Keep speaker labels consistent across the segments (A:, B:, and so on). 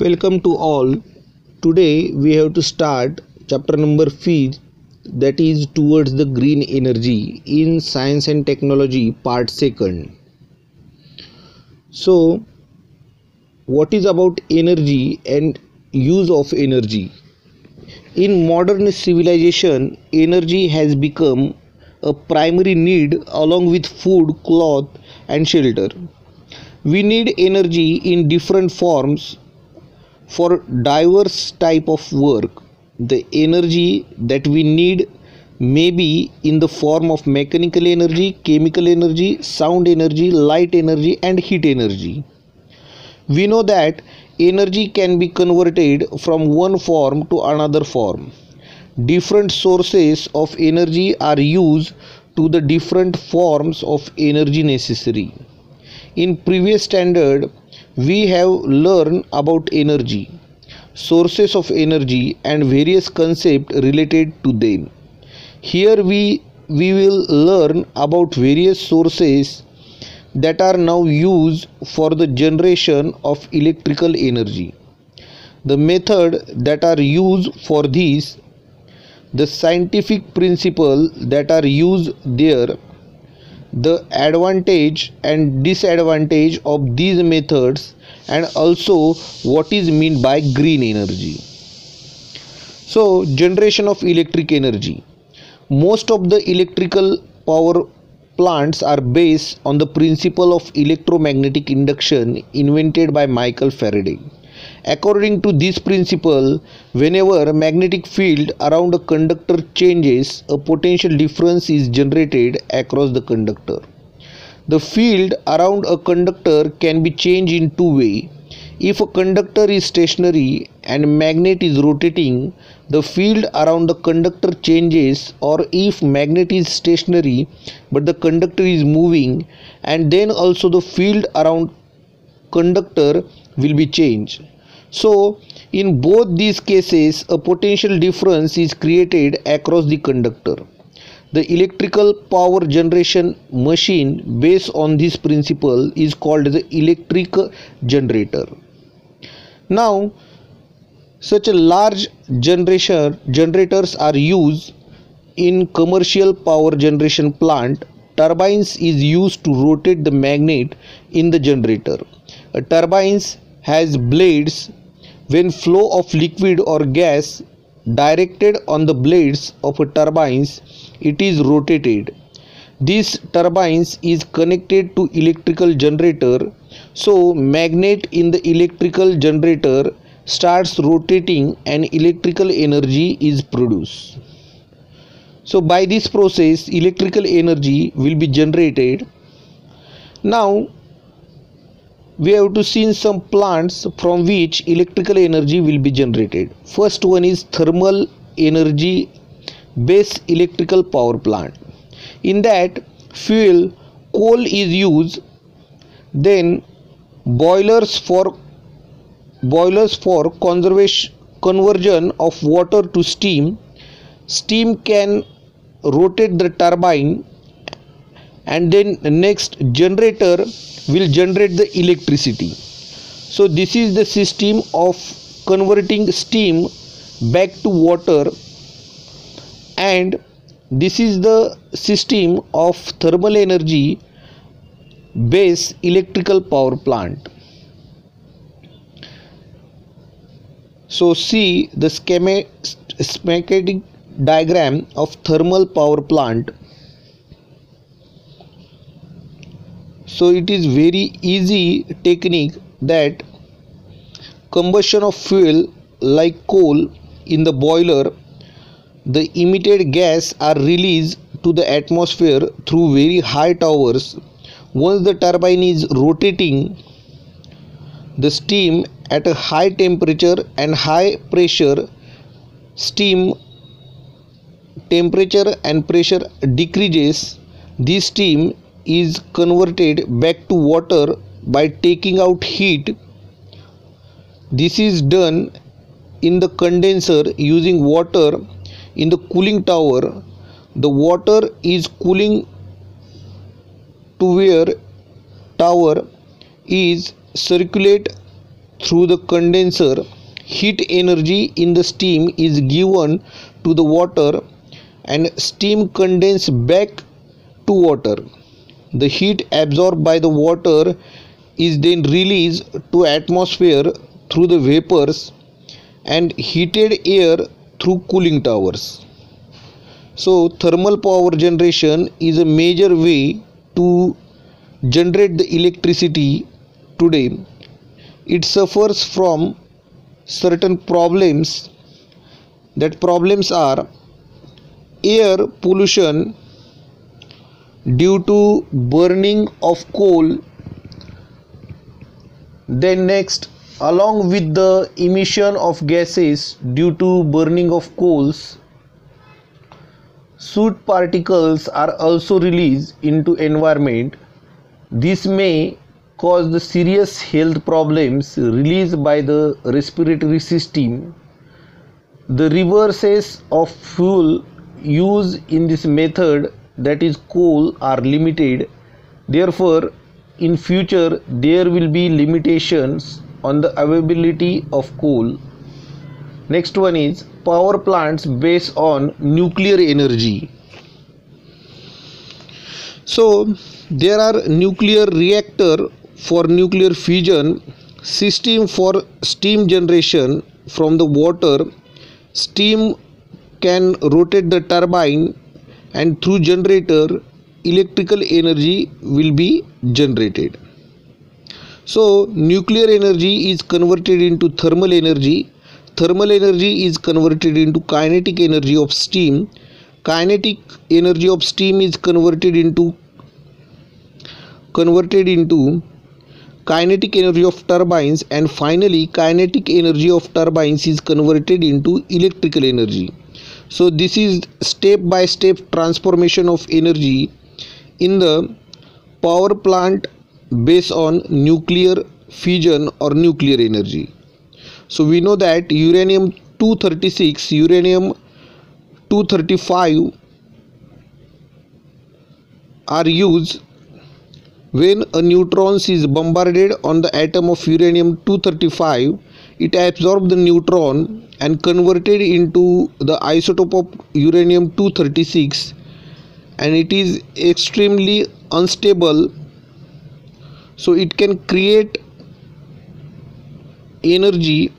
A: Welcome to all. Today we have to start chapter number 5, that is towards the green energy in science and technology part 2nd. So what is about energy and use of energy? In modern civilization, energy has become a primary need along with food, cloth and shelter. We need energy in different forms for diverse type of work. The energy that we need may be in the form of mechanical energy, chemical energy, sound energy, light energy and heat energy. We know that energy can be converted from one form to another form. Different sources of energy are used to the different forms of energy necessary. In previous standard, we have learned about energy, sources of energy and various concepts related to them. Here we will learn about various sources that are now used for the generation of electrical energy. The method that are used for this, the scientific principle that are used there, the advantage and disadvantage of these methods, and also what is meant by green energy. So generation of electric energy. Most of the electrical power plants are based on the principle of electromagnetic induction invented by Michael Faraday. According to this principle, whenever magnetic field around a conductor changes, a potential difference is generated across the conductor. The field around a conductor can be changed in two ways. If a conductor is stationary and magnet is rotating, the field around the conductor changes, or if magnet is stationary but the conductor is moving, and then also the field around conductor will be changed. So in both these cases a potential difference is created across the conductor. The electrical power generation machine based on this principle is called the electric generator. Now such a large generators are used in commercial power generation plant. Turbines is used to rotate the magnet in the generator. A turbine has blades. When flow of liquid or gas directed on the blades of a turbine, it is rotated. This turbine is connected to electrical generator, so magnet in the electrical generator starts rotating and electrical energy is produced. So by this process electrical energy will be generated. Now we have to see some plants from which electrical energy will be generated. First one is thermal energy based electrical power plant. In that, fuel coal is used, then boilers for conversion of water to steam. Steam can rotate the turbine, and then next generator will generate the electricity. So this is the system of converting steam back to water, and this is the system of thermal energy based electrical power plant. So see the schematic diagram of thermal power plant. So it is very easy technique that combustion of fuel like coal in the boiler, the emitted gas are released to the atmosphere through very high towers. Once the turbine is rotating, the steam at a high temperature and high pressure, steam temperature and pressure decreases. This steam is converted back to water by taking out heat. This is done in the condenser using water in the cooling tower. The water is cooling to where tower is circulate through the condenser, heat energy in the steam is given to the water and steam condenses back to water. The heat absorbed by the water is then released to atmosphere through the vapors and heated air through cooling towers. So thermal power generation is a major way to generate the electricity today. It suffers from certain problems. That problems are air pollution due to burning of coal. Then next, along with the emission of gases due to burning of coals, soot particles are also released into environment. This may cause the serious health problems released by the respiratory system. The reverses of fuel used in this method, that is coal, are limited. Therefore, in future there will be limitations on the availability of coal. Next one is power plants based on nuclear energy. So there are nuclear reactor for nuclear fusion, system for steam generation from the water. Steam can rotate the turbine and through generator electrical energy will be generated. So nuclear energy is converted into thermal energy. Thermal energy is converted into kinetic energy of steam. Kinetic energy of steam is converted into kinetic energy of turbines, and finally kinetic energy of turbines is converted into electrical energy. So this is step by step transformation of energy in the power plant based on nuclear fusion or nuclear energy. So we know that uranium 236, uranium 235 are used when a neutron is bombarded on the atom of uranium 235. It absorbs the neutron and converted into the isotope of uranium 236, and it is extremely unstable, so it can create energy.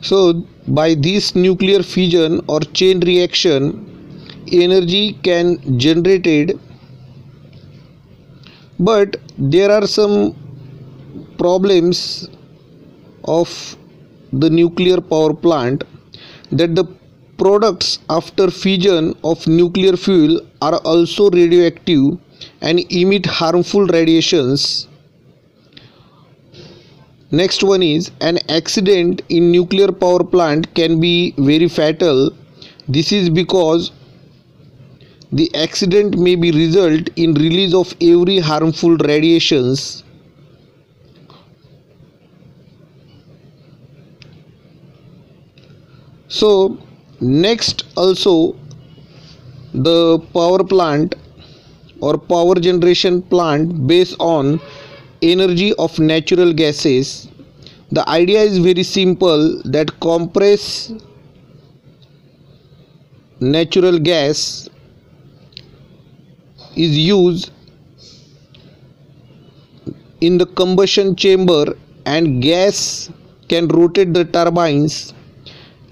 A: So by this nuclear fusion or chain reaction, energy can generated, but there are some problems of the nuclear power plant, that the products after fusion of nuclear fuel are also radioactive and emit harmful radiations. Next one is an accident in nuclear power plant can be very fatal. This is because the accident may be result in release of every harmful radiations. So next also the power plant or power generation plant based on energy of natural gases. The idea is very simple, that compress natural gas is used in the combustion chamber and gas can rotate the turbines,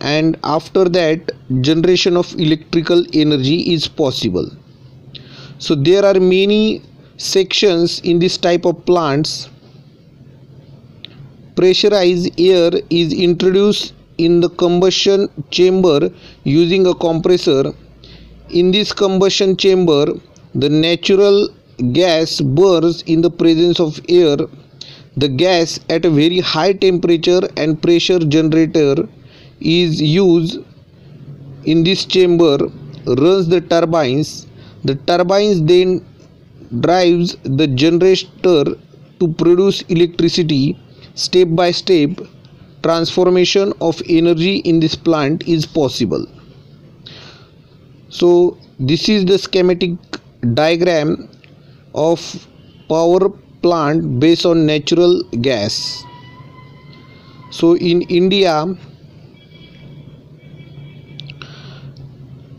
A: and after that generation of electrical energy is possible. So there are many sections in this type of plants. Pressurized air is introduced in the combustion chamber using a compressor. In this combustion chamber, the natural gas burns in the presence of air. The gas at a very high temperature and pressure generator is used in this chamber, runs the turbines. The turbines then drives the generator to produce electricity. Step by step transformation of energy in this plant is possible. So this is the schematic diagram of power plant based on natural gas. So in India,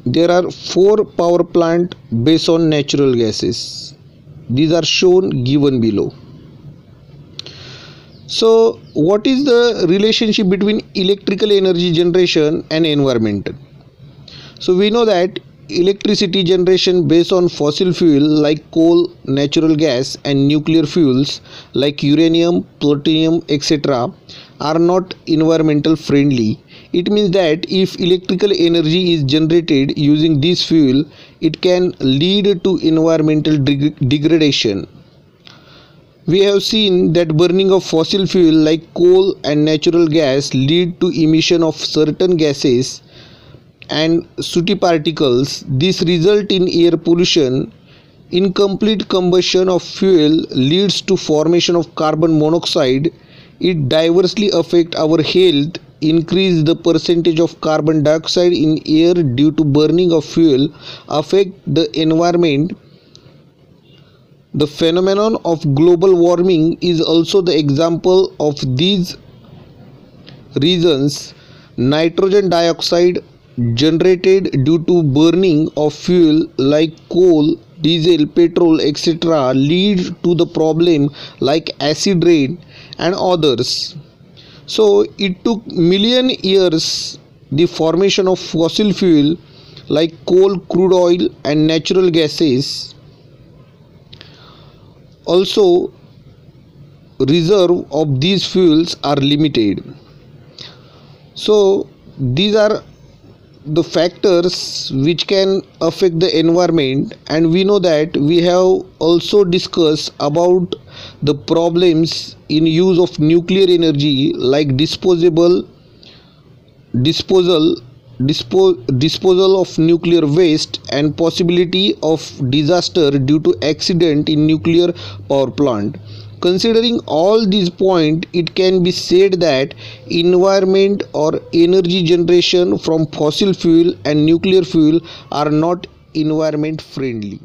A: there are 4 power plant based on natural gases. These are shown given below. So what is the relationship between electrical energy generation and environmental? So we know that electricity generation based on fossil fuel like coal, natural gas and nuclear fuels like uranium, plutonium, etc. are not environmental friendly. It means that if electrical energy is generated using this fuel, it can lead to environmental degradation. We have seen that burning of fossil fuel like coal and natural gas lead to emission of certain gases and sooty particles. This result in air pollution. Incomplete combustion of fuel leads to formation of carbon monoxide. It diversely affects our health, increase the percentage of carbon dioxide in air due to burning of fuel, affect the environment. The phenomenon of global warming is also the example of these reasons. Nitrogen dioxide generated due to burning of fuel like coal, diesel, petrol, etc. lead to the problem like acid rain and others. So it took million years the formation of fossil fuel like coal, crude oil and natural gases. Also, reserve of these fuels are limited. So these are the factors which can affect the environment, and we know that we have also discussed about the problems in use of nuclear energy like disposal of nuclear waste and possibility of disaster due to accident in nuclear power plant. Considering all these points, it can be said that environment or energy generation from fossil fuel and nuclear fuel are not environment friendly.